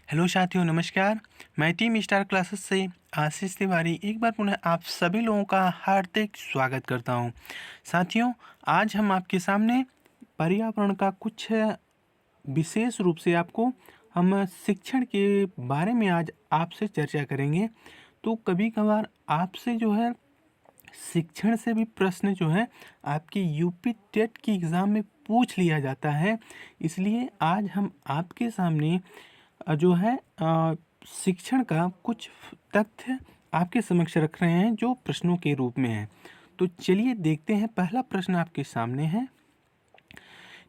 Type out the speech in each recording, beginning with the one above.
Hello साथियों, नमस्कार। मैं टीम स्टार क्लासेस से आशीष तिवारी एक बार पुनः आप सभी लोगों का हार्दिक स्वागत करता हूं। साथियों, आज हम आपके सामने पर्यावरण का कुछ विशेष रूप से आपको हम शिक्षण के बारे में आज आपसे चर्चा करेंगे। तो कभी कभार आपसे जो है शिक्षण से भी प्रश्न जो है आपकी यूपी टेट की एग्ज़ाम में पूछ लिया जाता है। इसलिए आज हम आपके सामने जो है शिक्षण का कुछ तथ्य आपके समक्ष रख रहे हैं जो प्रश्नों के रूप में है। तो चलिए देखते हैं। पहला प्रश्न आपके सामने है,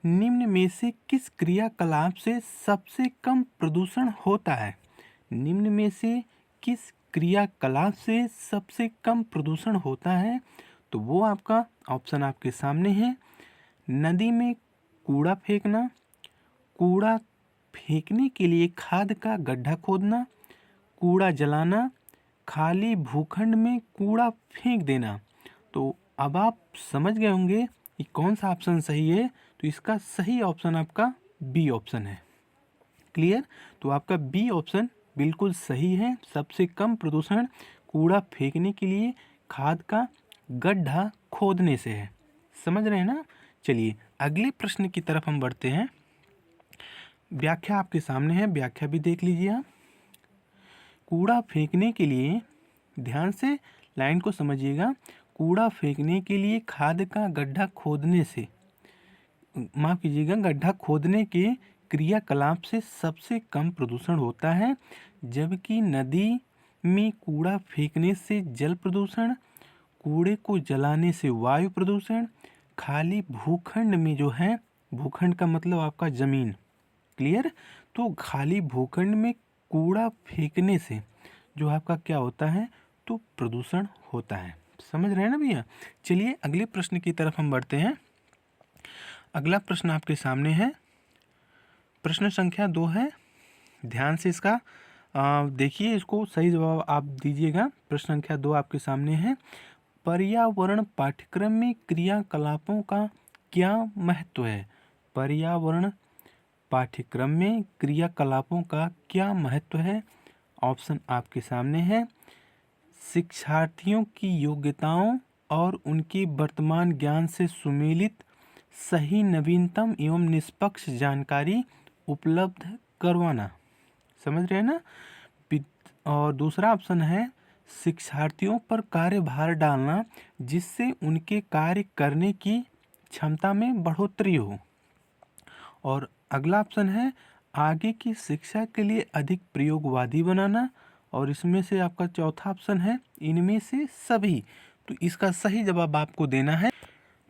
निम्न में से किस क्रियाकलाप से सबसे कम प्रदूषण होता है? निम्न में से किस क्रियाकलाप से सबसे कम प्रदूषण होता है? तो वो आपका ऑप्शन आपके सामने है। नदी में कूड़ा फेंकना, कूड़ा फेंकने के लिए खाद का गड्ढा खोदना, कूड़ा जलाना, खाली भूखंड में कूड़ा फेंक देना। तो अब आप समझ गए होंगे कि कौन सा ऑप्शन सही है। तो इसका सही ऑप्शन आपका बी ऑप्शन है। क्लियर? तो आपका बी ऑप्शन बिल्कुल सही है। सबसे कम प्रदूषण कूड़ा फेंकने के लिए खाद का गड्ढा खोदने से है। समझ रहे हैं ना? चलिए अगले प्रश्न की तरफ हम बढ़ते हैं। व्याख्या आपके सामने है, व्याख्या भी देख लीजिए आप। कूड़ा फेंकने के लिए, ध्यान से लाइन को समझिएगा, कूड़ा फेंकने के लिए खाद का गड्ढा खोदने से, माफ़ कीजिएगा, गड्ढा खोदने के क्रियाकलाप से सबसे कम प्रदूषण होता है, जबकि नदी में कूड़ा फेंकने से जल प्रदूषण, कूड़े को जलाने से वायु प्रदूषण, खाली भूखंड में जो है, भूखंड का मतलब आपका ज़मीन, क्लियर? तो खाली भूखंड में कूड़ा फेंकने से जो आपका क्या होता है, तो प्रदूषण होता है। समझ रहे हैं ना भैया? चलिए अगले प्रश्न की तरफ हम बढ़ते हैं। अगला प्रश्न आपके सामने है, प्रश्न संख्या 2 है। ध्यान से इसका देखिए, इसको सही जवाब आप दीजिएगा। प्रश्न संख्या 2 आपके सामने है, पर्यावरण पाठ्यक्रम में क्रियाकलापों का क्या महत्व है? पर्यावरण पाठ्यक्रम में क्रियाकलापों का क्या महत्व है? ऑप्शन आपके सामने है। शिक्षार्थियों की योग्यताओं और उनके वर्तमान ज्ञान से सुमेलित सही, नवीनतम एवं निष्पक्ष जानकारी उपलब्ध करवाना। समझ रहे हैं ना? और दूसरा ऑप्शन है, शिक्षार्थियों पर कार्यभार डालना जिससे उनके कार्य करने की क्षमता में बढ़ोतरी हो। और अगला ऑप्शन है, आगे की शिक्षा के लिए अधिक प्रयोगवादी बनाना। और इसमें से आपका चौथा ऑप्शन है, इनमें से सभी। तो इसका सही जवाब आपको देना है।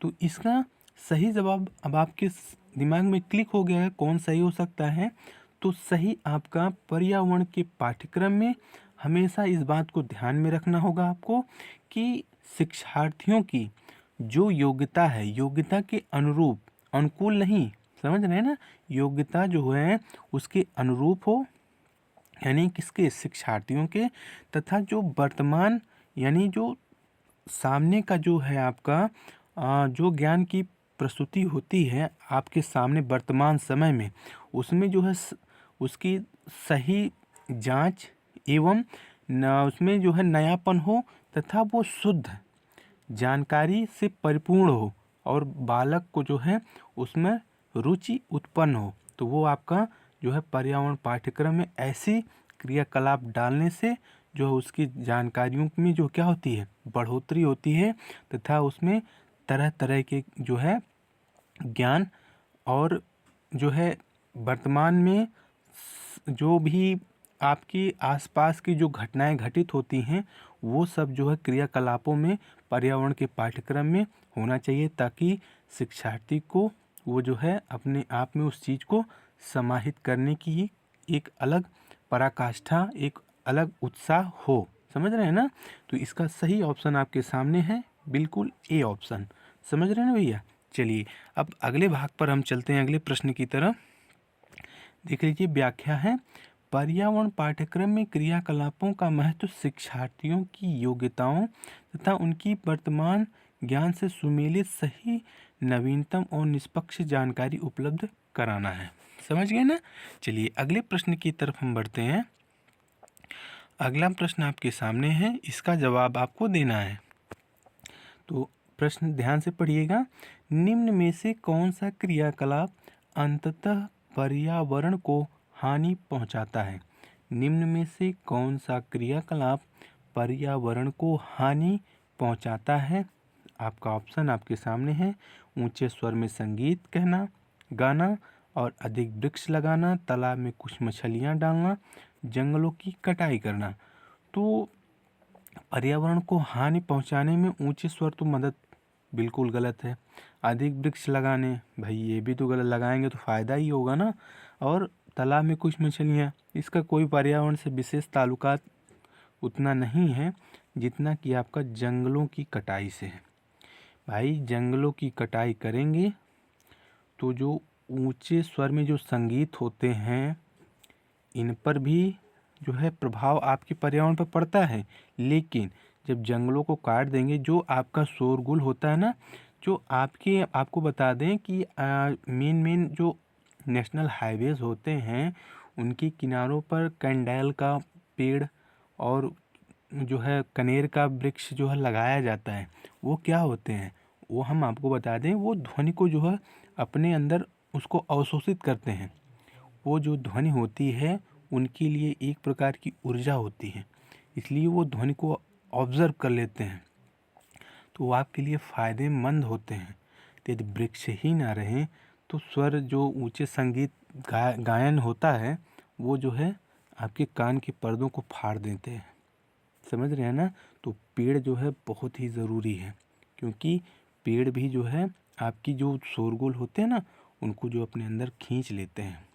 तो इसका सही जवाब अब आपके दिमाग में क्लिक हो गया है कौन सही हो सकता है। तो सही आपका पर्यावरण के पाठ्यक्रम में हमेशा इस बात को ध्यान में रखना होगा आपको कि शिक्षार्थियों की जो योग्यता है, योग्यता के अनुरूप, अनुकूल नहीं, समझ रहे हैं ना, योग्यता जो है उसके अनुरूप हो, यानी किसके, शिक्षार्थियों के, तथा जो वर्तमान यानी जो सामने का जो है आपका जो ज्ञान की प्रस्तुति होती है आपके सामने वर्तमान समय में, उसमें जो है उसकी सही जांच एवं उसमें जो है नयापन हो तथा वो शुद्ध जानकारी से परिपूर्ण हो और बालक को जो है उसमें रुचि उत्पन्न हो। तो वो आपका जो है पर्यावरण पाठ्यक्रम में ऐसी क्रियाकलाप डालने से जो है उसकी जानकारियों में जो क्या होती है, बढ़ोतरी होती है तथा उसमें तरह तरह के जो है ज्ञान और जो है वर्तमान में जो भी आपकी आसपास की जो घटनाएं घटित होती हैं वो सब जो है क्रियाकलापों में पर्यावरण के पाठ्यक्रम में होना चाहिए, ताकि शिक्षार्थी को वो जो है अपने आप में उस चीज़ को समाहित करने की एक अलग पराकाष्ठा, एक अलग उत्साह हो। समझ रहे हैं ना? तो इसका सही ऑप्शन आपके सामने है, बिल्कुल ए ऑप्शन। समझ रहे हैं ना भैया? चलिए अब अगले भाग पर हम चलते हैं, अगले प्रश्न की तरफ। देख लीजिए, व्याख्या है, पर्यावरण पाठ्यक्रम में क्रियाकलापों का महत्व शिक्षार्थियों की योग्यताओं तथा उनकी वर्तमान ज्ञान से सुमेलित सही, नवीनतम और निष्पक्ष जानकारी उपलब्ध कराना है। समझ गए ना। चलिए अगले प्रश्न की तरफ हम बढ़ते हैं। अगला प्रश्न आपके सामने है, इसका जवाब आपको देना है। तो प्रश्न ध्यान से पढ़िएगा। निम्न में से कौन सा क्रियाकलाप अंततः पर्यावरण को हानि पहुंचाता है? निम्न में से कौन सा क्रियाकलाप पर्यावरण को हानि पहुंचाता है? आपका ऑप्शन आपके सामने है। ऊंचे स्वर में संगीत कहना, गाना और अधिक वृक्ष लगाना, तालाब में कुछ मछलियां डालना, जंगलों की कटाई करना। तो पर्यावरण को हानि पहुंचाने में ऊंचे स्वर तो मदद बिल्कुल गलत है। अधिक वृक्ष लगाने, भाई ये भी तो गलत, लगाएंगे तो फ़ायदा ही होगा ना। और तालाब में कुछ मछलियाँ, इसका कोई पर्यावरण से विशेष ताल्लुकात उतना नहीं है जितना कि आपका जंगलों की कटाई से है। भाई जंगलों की कटाई करेंगे तो जो ऊंचे स्वर में जो संगीत होते हैं इन पर भी जो है प्रभाव आपके पर्यावरण पर पड़ता है। लेकिन जब जंगलों को काट देंगे, जो आपका शोरगुल होता है ना, जो आपको बता दें कि मेन जो नेशनल हाईवेज होते हैं उनके किनारों पर कंडेल का पेड़ और जो है कनेर का वृक्ष जो है लगाया जाता है। वो क्या होते हैं, वो हम आपको बता दें, वो ध्वनि को जो है अपने अंदर उसको अवशोषित करते हैं। वो जो ध्वनि होती है उनके लिए एक प्रकार की ऊर्जा होती है, इसलिए वो ध्वनि को ऑब्जर्व कर लेते हैं, तो वो आपके लिए फ़ायदेमंद होते हैं। तो यदि वृक्ष ही ना रहें तो स्वर जो ऊंचे संगीत गायन होता है वो जो है आपके कान के पर्दों को फाड़ देते हैं। समझ रहे हैं ना। तो पेड़ जो है बहुत ही ज़रूरी है, क्योंकि पेड़ भी जो है आपकी जो शोरगुल होते हैं ना उनको जो अपने अंदर खींच लेते हैं।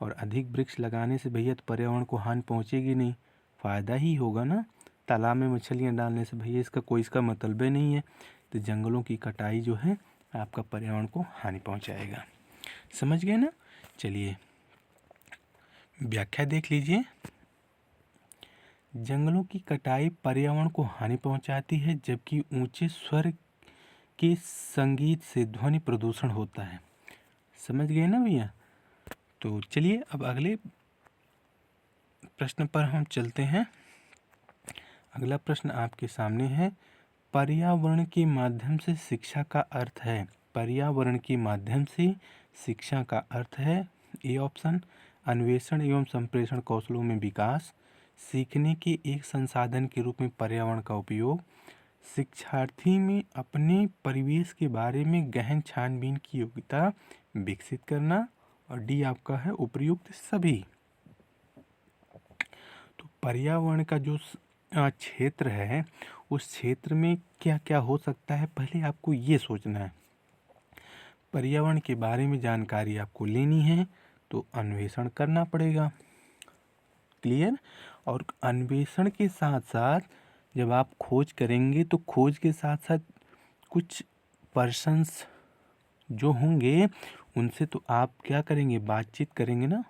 और अधिक वृक्ष लगाने से भैया तो पर्यावरण को हानि पहुंचेगी नहीं, फ़ायदा ही होगा ना। तालाब में मछलियाँ डालने से भैया इसका कोई मतलब ही नहीं है। तो जंगलों की कटाई जो है आपका पर्यावरण को हानि पहुंचाएगा। समझ गए ना। चलिए व्याख्या देख लीजिए। जंगलों की कटाई पर्यावरण को हानि पहुंचाती है, जबकि ऊंचे स्वर के संगीत से ध्वनि प्रदूषण होता है। समझ गए ना भैया। तो चलिए अब अगले प्रश्न पर हम चलते हैं। अगला प्रश्न आपके सामने है, पर्यावरण के माध्यम से शिक्षा का अर्थ है। पर्यावरण के माध्यम से शिक्षा का अर्थ है, ए ऑप्शन, अन्वेषण एवं संप्रेषण कौशलों में विकास, सीखने के एक संसाधन के रूप में पर्यावरण का उपयोग, शिक्षार्थी में अपने परिवेश के बारे में गहन छानबीन की योग्यता विकसित करना, और डी आपका है उपयुक्त सभी। तो पर्यावरण का जो क्षेत्र है उस क्षेत्र में क्या क्या हो सकता है, पहले आपको ये सोचना है। पर्यावरण के बारे में जानकारी आपको लेनी है तो अन्वेषण करना पड़ेगा। क्लियर। और अन्वेषण के साथ साथ जब आप खोज करेंगे तो खोज के साथ साथ कुछ पर्सन्स जो होंगे उनसे तो आप क्या करेंगे, बातचीत करेंगे ना।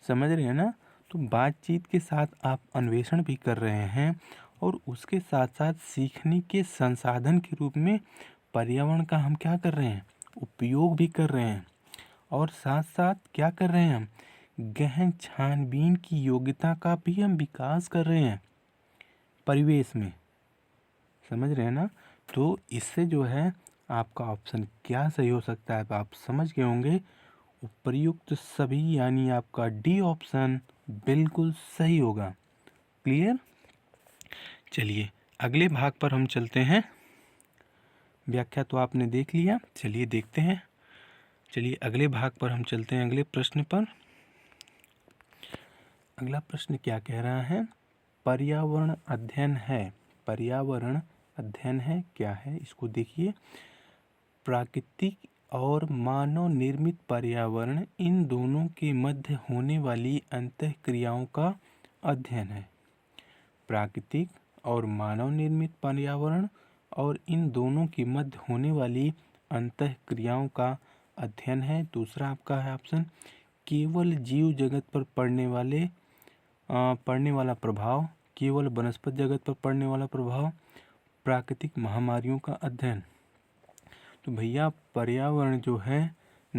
समझ रहे हैं ना। तो बातचीत के साथ आप अन्वेषण भी कर रहे हैं और उसके साथ साथ सीखने के संसाधन के रूप में पर्यावरण का हम क्या कर रहे हैं, उपयोग भी कर रहे हैं। और साथ साथ क्या कर रहे हैं, हम गहन छानबीन की योग्यता का भी हम विकास कर रहे हैं परिवेश में। समझ रहे हैं ना। तो इससे जो है आपका ऑप्शन क्या सही हो सकता है, आप समझ गए होंगे। उपयुक्त सभी यानी आपका डी ऑप्शन बिल्कुल सही होगा। क्लियर। चलिए अगले भाग पर हम चलते हैं। व्याख्या तो आपने देख लिया, चलिए देखते हैं। चलिए अगले भाग पर हम चलते हैं, अगले प्रश्न पर। अगला प्रश्न क्या कह रहा है, पर्यावरण अध्ययन है। पर्यावरण अध्ययन है क्या है, इसको देखिए। प्राकृतिक और मानव निर्मित पर्यावरण, इन दोनों के मध्य होने वाली अंतःक्रियाओं का अध्ययन है। प्राकृतिक और मानव निर्मित पर्यावरण और इन दोनों के मध्य होने वाली अंतःक्रियाओं का अध्ययन है। दूसरा आपका है ऑप्शन, केवल जीव जगत पर पड़ने वाला प्रभाव, केवल वनस्पति जगत पर पड़ने वाला प्रभाव, प्राकृतिक महामारियों का अध्ययन। तो भैया पर्यावरण जो है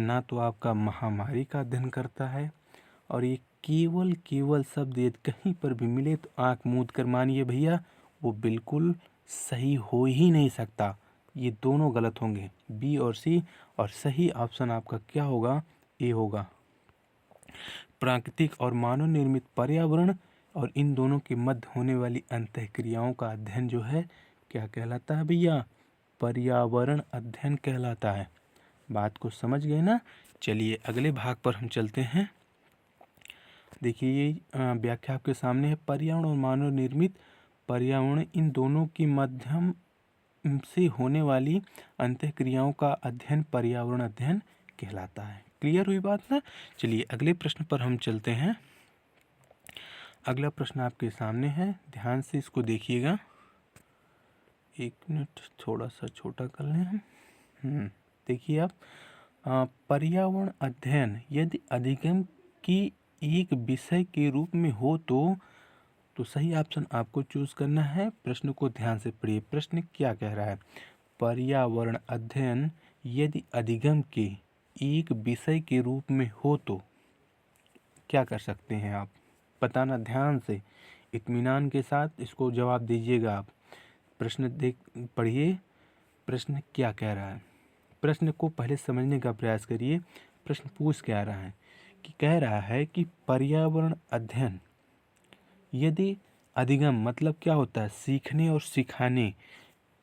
ना तो आपका महामारी का अध्ययन करता है, और ये केवल शब्द यदि कहीं पर भी मिले तो आंख मूंद कर मानिए भैया वो बिल्कुल सही हो ही नहीं सकता। ये दोनों गलत होंगे, बी और सी, और सही ऑप्शन आपका क्या होगा? ए होगा। प्राकृतिक और मानव निर्मित पर्यावरण और इन दोनों के मध्य होने वाली अंतःक्रियाओं का अध्ययन जो है क्या कहलाता है भैया? पर्यावरण अध्ययन कहलाता है। बात को समझ गए ना? चलिए अगले भाग पर हम चलते हैं। देखिए ये व्याख्या आपके सामने है। पर्यावरण और मानव निर्मित पर्यावरण इन दोनों के माध्यम से होने वाली अंतःक्रियाओं का अध्ययन पर्यावरण अध्ययन कहलाता है। क्लियर हुई बात ना? चलिए अगले प्रश्न पर हम चलते हैं। अगला प्रश्न आपके सामने है, ध्यान से इसको देखिएगा। एक मिनट थोड़ा सा छोटा कर लें हम। देखिए आप, पर्यावरण अध्ययन यदि अधिगम की एक विषय के रूप में हो तो सही ऑप्शन आपको चूज करना है। प्रश्न को ध्यान से पढ़िए। प्रश्न क्या कह रहा है? पर्यावरण अध्ययन यदि अधिगम के एक विषय के रूप में हो तो क्या कर सकते हैं आप? बताना ध्यान से, इत्मीनान के साथ इसको जवाब दीजिएगा आप। प्रश्न देख पढ़िए, प्रश्न क्या कह रहा है। प्रश्न को पहले समझने का प्रयास करिए। प्रश्न पूछ क्या रहा है कि कह रहा है कि पर्यावरण अध्ययन यदि अधिगम मतलब क्या होता है? सीखने और सिखाने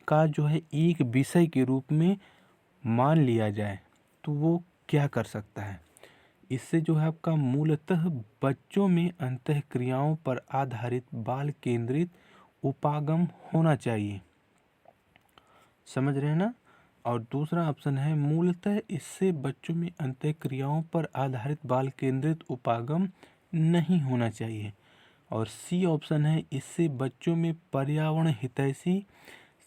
का जो है एक विषय के रूप में मान लिया जाए तो वो क्या कर सकता है? इससे जो है आपका मूलतः बच्चों में अंतःक्रियाओं पर आधारित बाल केंद्रित उपागम होना चाहिए। समझ रहे हैं ना? और दूसरा ऑप्शन है मूलतः इससे बच्चों में अंतःक्रियाओं पर आधारित बाल केंद्रित उपागम नहीं होना चाहिए। और सी ऑप्शन है इससे बच्चों में पर्यावरण हितैषी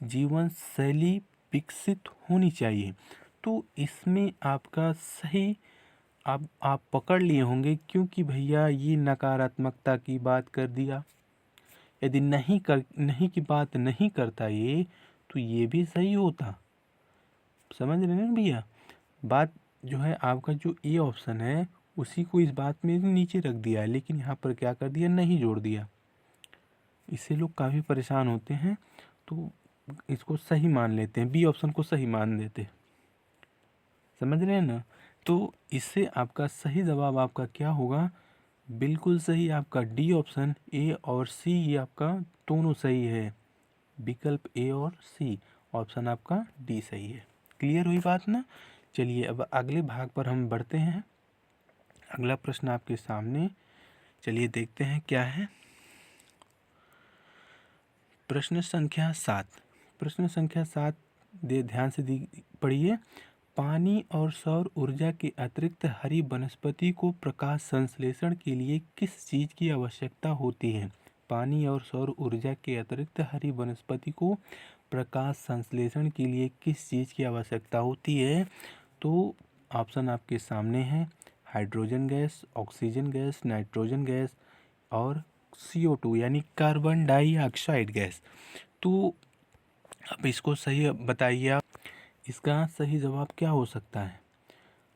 जीवन शैली विकसित होनी चाहिए। तो इसमें आपका सही आप पकड़ लिए होंगे, क्योंकि भैया ये नकारात्मकता की बात कर दिया। यदि नहीं की बात नहीं करता ये, तो ये भी सही होता। समझ रहे हैं भैया? बात जो है आपका जो ए ऑप्शन है उसी को इस बात में नीचे रख दिया है, लेकिन यहाँ पर क्या कर दिया? नहीं जोड़ दिया। इससे लोग काफ़ी परेशान होते हैं, तो इसको सही मान लेते हैं, बी ऑप्शन को सही मान देते। समझ रहे हैं ना? तो इससे आपका सही जवाब आपका क्या होगा? बिल्कुल सही आपका डी ऑप्शन। ए और सी ये आपका दोनों सही है। विकल्प ए और सी, ऑप्शन आपका डी सही है। क्लियर हुई बात ना? चलिए अब अगले भाग पर हम बढ़ते हैं। अगला प्रश्न आपके सामने, चलिए देखते हैं क्या है। प्रश्न संख्या 7। प्रश्न संख्या 7 ध्यान से पढ़िए। पानी और सौर ऊर्जा के अतिरिक्त हरी वनस्पति को प्रकाश संश्लेषण के लिए किस चीज़ की आवश्यकता होती है? पानी और सौर ऊर्जा के अतिरिक्त हरी वनस्पति को प्रकाश संश्लेषण के लिए किस चीज़ की आवश्यकता होती है? तो ऑप्शन आपके सामने है, hydrogen gas, oxygen gas, nitrogen gas और CO2 यानी कार्बन डाइऑक्साइड गैस। तो अब इसको सही बताइए आप, इसका सही जवाब क्या हो सकता है?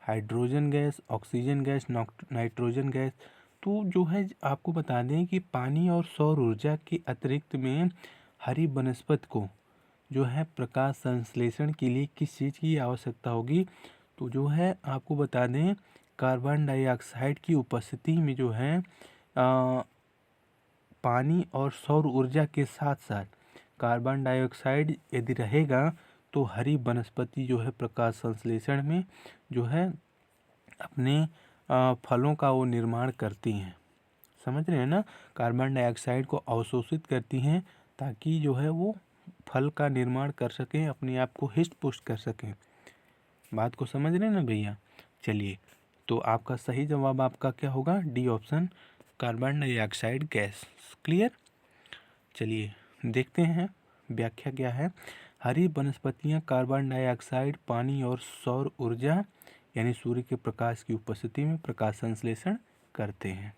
Hydrogen gas, oxygen gas, nitrogen gas. तो जो है आपको बता दें कि पानी और सौर ऊर्जा के अतिरिक्त में हरी वनस्पति को जो है प्रकाश संश्लेषण के लिए किस चीज़ की आवश्यकता होगी? तो जो है आपको बता दें कार्बन डाइऑक्साइड की उपस्थिति में जो है पानी और सौर ऊर्जा के साथ साथ कार्बन डाइऑक्साइड यदि रहेगा तो हरी वनस्पति जो है प्रकाश संश्लेषण में जो है अपने फलों का वो निर्माण करती हैं। समझ रहे हैं ना? कार्बन डाइऑक्साइड को अवशोषित करती हैं ताकि जो है वो फल का निर्माण कर सकें, अपने आप को हिष्ट पुष्ट कर सकें। बात को समझ रहे हैं ना भैया? चलिए, तो आपका सही जवाब आपका क्या होगा? D option, carbon dioxide gas. Clear? चलिए देखते हैं व्याख्या क्या है। हरी वनस्पतियाँ कार्बन डाइऑक्साइड, पानी और सौर ऊर्जा यानी सूर्य के प्रकाश की उपस्थिति में प्रकाश संश्लेषण करते हैं।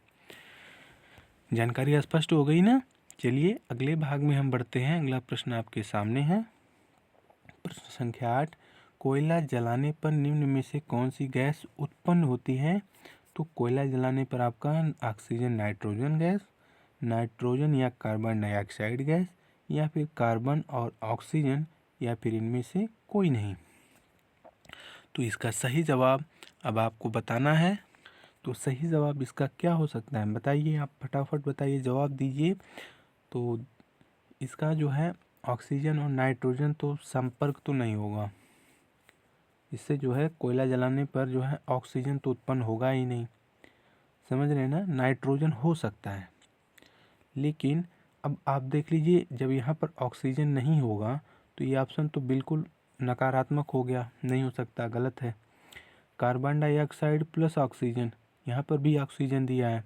जानकारी स्पष्ट हो गई ना? चलिए अगले भाग में हम बढ़ते हैं। अगला प्रश्न आपके सामने है। प्रश्न संख्या 8। कोयला जलाने पर निम्न में से कौन सी गैस उत्पन्न होती है? तो कोयला जलाने पर आपका ऑक्सीजन नाइट्रोजन गैस, नाइट्रोजन या कार्बन डाइऑक्साइड गैस, या फिर कार्बन और ऑक्सीजन, या फिर इनमें से कोई नहीं। तो इसका सही जवाब अब आपको बताना है। तो सही जवाब इसका क्या हो सकता है बताइए, आप फटाफट बताइए, जवाब दीजिए। तो इसका जो है ऑक्सीजन और नाइट्रोजन तो संपर्क तो नहीं होगा, इससे जो है कोयला जलाने पर जो है ऑक्सीजन तो उत्पन्न होगा ही नहीं, समझ रहे हैं ना। नाइट्रोजन हो सकता है, लेकिन अब आप देख लीजिए जब यहाँ पर ऑक्सीजन नहीं होगा तो ये ऑप्शन तो बिल्कुल नकारात्मक हो गया, नहीं हो सकता, गलत है। कार्बन डाइऑक्साइड प्लस ऑक्सीजन, यहाँ पर भी ऑक्सीजन दिया है,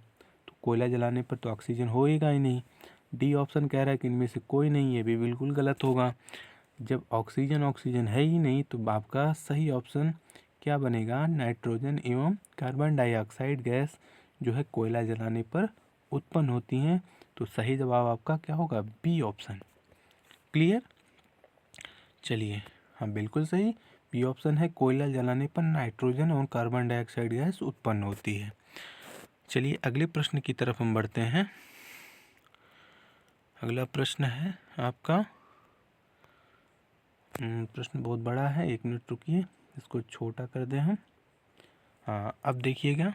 तो कोयला जलाने पर तो ऑक्सीजन होएगा ही नहीं। डी ऑप्शन कह रहा है कि इनमें से कोई नहीं, ये भी बिल्कुल गलत होगा। जब ऑक्सीजन है ही नहीं तो आपका सही ऑप्शन क्या बनेगा? नाइट्रोजन एवं कार्बन डाइऑक्साइड गैस जो है कोयला जलाने पर उत्पन्न होती हैं। तो सही जवाब आपका क्या होगा? B option. क्लियर? चलिए, हाँ बिल्कुल सही, बी ऑप्शन है, कोयला जलाने पर नाइट्रोजन और कार्बन डाइऑक्साइड गैस उत्पन्न होती है। चलिए अगले प्रश्न की तरफ हम बढ़ते हैं। अगला प्रश्न है आपका, प्रश्न बहुत बड़ा है, 1 मिनट रुकिए, इसको छोटा कर दें हम। हाँ अब देखिएगा,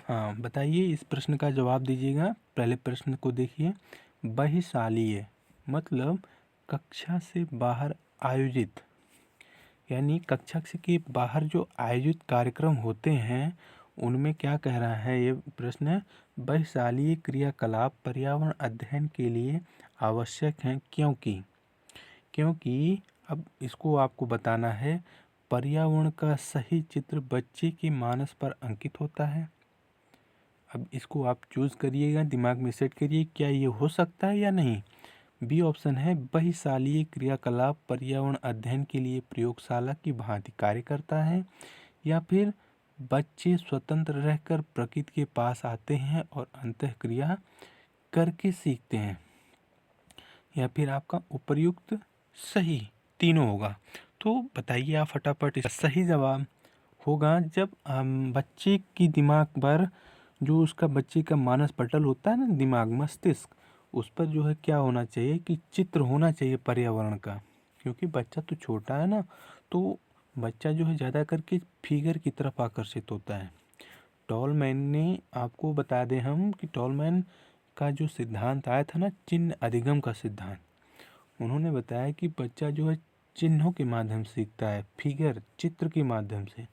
हाँ बताइए, इस प्रश्न का जवाब दीजिएगा। पहले प्रश्न को देखिए, बहिशालीय मतलब कक्षा से बाहर आयोजित, यानी कक्षा से के बाहर जो आयोजित कार्यक्रम होते हैं उनमें क्या कह रहा है ये प्रश्न है, बहिशालीय क्रियाकलाप पर्यावरण अध्ययन के लिए आवश्यक हैं क्योंकि अब इसको आपको बताना है, पर्यावरण का सही चित्र बच्चे के मानस पर अंकित होता है। अब इसको आप चूज़ करिएगा, दिमाग में सेट करिए, क्या ये हो सकता है या नहीं। बी ऑप्शन है, बहिशालीय क्रियाकलाप पर्यावरण अध्ययन के लिए प्रयोगशाला की भांति कार्य करता है, या फिर बच्चे स्वतंत्र रहकर प्रकृति के पास आते हैं और अंतःक्रिया करके सीखते हैं, या फिर आपका उपर्युक्त सही तीनों होगा। तो बताइए आप फटाफट, इसका सही जवाब होगा जब बच्चे की दिमाग पर जो उसका बच्चे का मानस पटल होता है ना, दिमाग मस्तिष्क, उस पर जो है क्या होना चाहिए कि चित्र होना चाहिए पर्यावरण का, क्योंकि बच्चा तो छोटा है ना, तो बच्चा जो है ज़्यादा करके फिगर की तरफ आकर्षित होता है। टॉलमैन ने आपको बता दें हम कि टॉलमैन का जो सिद्धांत आया था ना, चिन्ह अधिगम का सिद्धांत, उन्होंने बताया कि बच्चा जो है चिन्हों के माध्यम से सीखता है, फिगर चित्र के माध्यम से,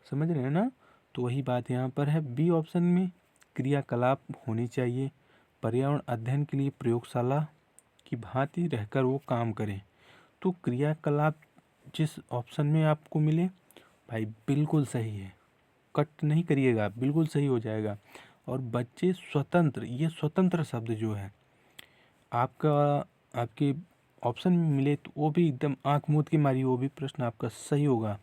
समझ रहे हैं ना। तो वही बात यहाँ पर है, बी ऑप्शन में क्रियाकलाप होनी चाहिए, पर्यावरण अध्ययन के लिए प्रयोगशाला की भांति रहकर वो काम करें। तो क्रियाकलाप जिस ऑप्शन में आपको मिले भाई बिल्कुल सही है, कट नहीं करिएगा, बिल्कुल सही हो जाएगा। और बच्चे स्वतंत्र, ये स्वतंत्र शब्द जो है आपका आपके ऑप्शन में मिले तो वो भी एकदम आँख मूंद के मारी, वो भी प्रश्न आपका सही होगा।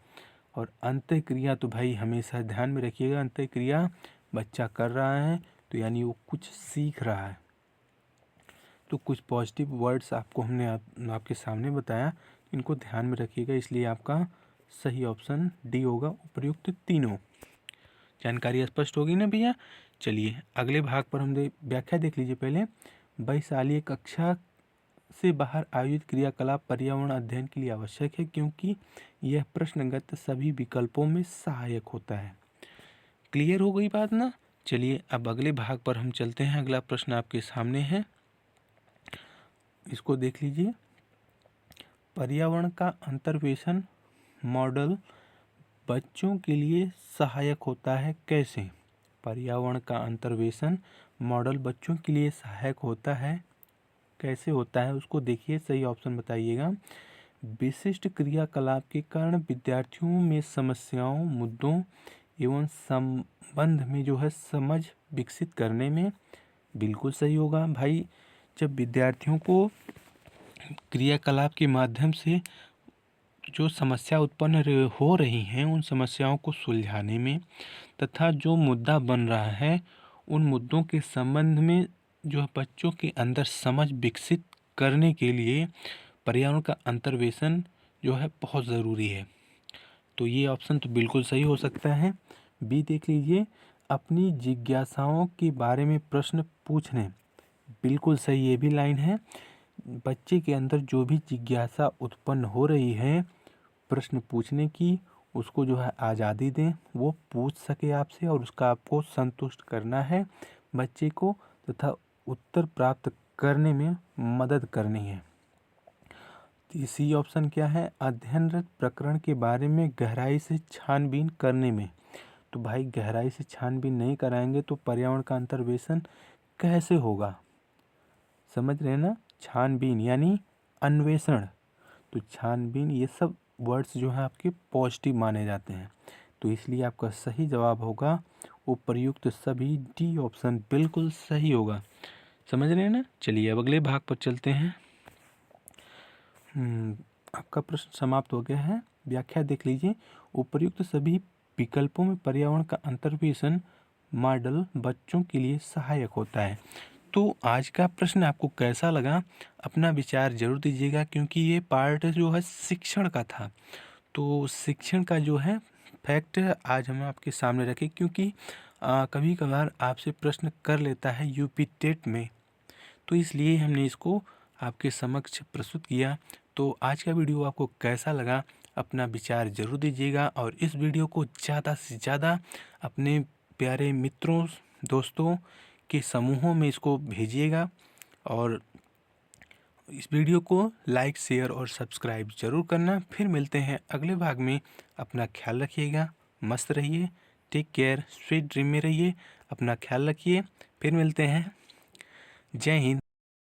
और अंतःक्रिया तो भाई हमेशा ध्यान में रखिएगा, अंतःक्रिया बच्चा कर रहा है तो यानी वो कुछ सीख रहा है। तो कुछ पॉजिटिव वर्ड्स आपको हमने आपके सामने बताया, इनको ध्यान में रखिएगा, इसलिए आपका सही ऑप्शन डी होगा, उपर्युक्त तीनों। जानकारी स्पष्ट होगी ना भैया। चलिए अगले भाग पर हम व्याख्या देख लीजिए पहले। बहिशालीय कक्षा से बाहर आयोजित क्रियाकलाप पर्यावरण अध्ययन के लिए आवश्यक है क्योंकि यह प्रश्नगत सभी विकल्पों में सहायक होता है। क्लियर हो गई बात ना। चलिए अब अगले भाग पर हम चलते हैं। अगला प्रश्न आपके सामने है, इसको देख लीजिए। पर्यावरण का अंतर्वेशन मॉडल बच्चों के लिए सहायक होता है कैसे? पर्यावरण का अंतर्वेशन मॉडल बच्चों के लिए सहायक होता है कैसे होता है, उसको देखिए, सही ऑप्शन बताइएगा। विशिष्ट क्रियाकलाप के कारण विद्यार्थियों में समस्याओं, मुद्दों एवं संबंध में जो है समझ विकसित करने में, बिल्कुल सही होगा भाई। जब विद्यार्थियों को क्रियाकलाप के माध्यम से जो समस्या उत्पन्न हो रही हैं उन समस्याओं को सुलझाने में तथा जो मुद्दा बन रहा है उन मुद्दों के संबंध में जो बच्चों के अंदर समझ विकसित करने के लिए पर्यावरण का अंतर्वेशन जो है बहुत ज़रूरी है। तो ये ऑप्शन तो बिल्कुल सही हो सकता है। बी देख लीजिए, अपनी जिज्ञासाओं के बारे में प्रश्न पूछने, बिल्कुल सही ये भी लाइन है। बच्चे के अंदर जो भी जिज्ञासा उत्पन्न हो रही है प्रश्न पूछने की, उसको जो है आज़ादी दें, वो पूछ सके आपसे और उसका आपको संतुष्ट करना है बच्चे को, तथा उत्तर प्राप्त करने में मदद करनी है। सी ऑप्शन क्या है, अध्ययनरत प्रकरण के बारे में गहराई से छानबीन करने में। तो भाई गहराई से छानबीन नहीं कराएंगे तो पर्यावरण का अंतर्वेशन कैसे होगा, समझ रहे हैं ना। छानबीन यानी अन्वेषण, तो छानबीन ये सब वर्ड्स जो हैं आपके पॉजिटिव माने जाते हैं। तो इसलिए आपका सही जवाब होगा उपर्युक्त सभी, डी ऑप्शन बिल्कुल सही होगा। समझ रहे हैं ना। चलिए अब अगले भाग पर चलते हैं। आपका प्रश्न समाप्त हो गया है। व्याख्या देख लीजिए, उपर्युक्त सभी विकल्पों में पर्यावरण का अंतर्वेशन मॉडल बच्चों के लिए सहायक होता है। तो आज का प्रश्न आपको कैसा लगा, अपना विचार जरूर दीजिएगा, क्योंकि ये पार्ट जो है शिक्षण का था। तो शिक्षण का जो है फैक्ट आज हम आपके सामने रखे, क्योंकि कभी कभार आपसे प्रश्न कर लेता है यूपी टेट में, तो इसलिए हमने इसको आपके समक्ष प्रस्तुत किया। तो आज का वीडियो आपको कैसा लगा, अपना विचार जरूर दीजिएगा, और इस वीडियो को ज़्यादा से ज़्यादा अपने प्यारे मित्रों दोस्तों के समूहों में इसको भेजिएगा, और इस वीडियो को लाइक शेयर और सब्सक्राइब जरूर करना। फिर मिलते हैं अगले भाग में। अपना ख्याल रखिएगा, मस्त रहिए, टेक केयर, स्वीट ड्रीम में रहिए, अपना ख्याल रखिए। फिर मिलते हैं। जय हिंद।